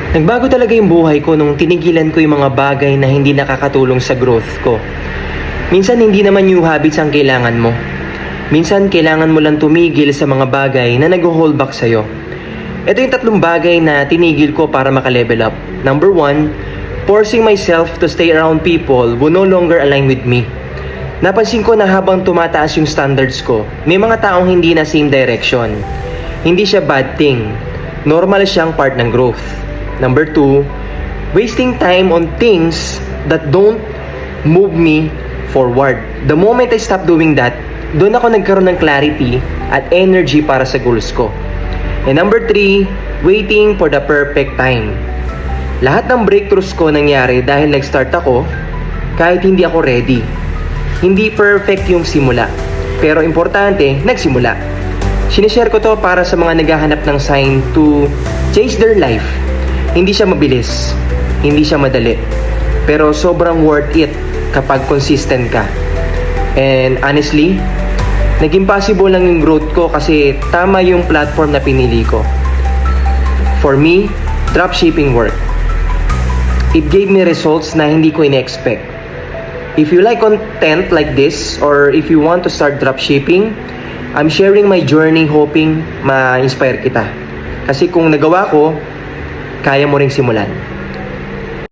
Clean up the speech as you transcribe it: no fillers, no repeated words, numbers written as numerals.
Nagbago talaga yung buhay ko nung tinigilan ko yung mga bagay na hindi nakakatulong sa growth ko. Minsan hindi naman new habits ang kailangan mo. Minsan kailangan mo lang tumigil sa mga bagay na nag-hold back sa'yo. Ito yung tatlong bagay na tinigil ko para maka-level up. Number 1, forcing myself to stay around people who no longer align with me. Napansin ko na habang tumataas yung standards ko, may mga taong hindi na same direction. Hindi siya bad thing. Normal siyang part ng growth. Number 2, wasting time on things that don't move me forward. The moment I stop doing that, doon ako nagkaroon ng clarity at energy para sa goals ko. And number 3, waiting for the perfect time. Lahat ng breakthroughs ko nangyari dahil nag-start ako kahit hindi ako ready. Hindi perfect yung simula, pero importante, nagsimula. Sinishare ko to para sa mga naghahanap ng sign to change their life. Hindi siya mabilis, hindi siya madali, pero sobrang worth it kapag consistent ka. And honestly, naging possible lang yung growth ko kasi tama yung platform na pinili ko. For me, dropshipping worked. It gave me results na hindi ko in-expect. If you like content like this or if you want to start dropshipping, I'm sharing my journey hoping ma-inspire kita. Kasi kung nagawa ko, kaya mo ring simulan.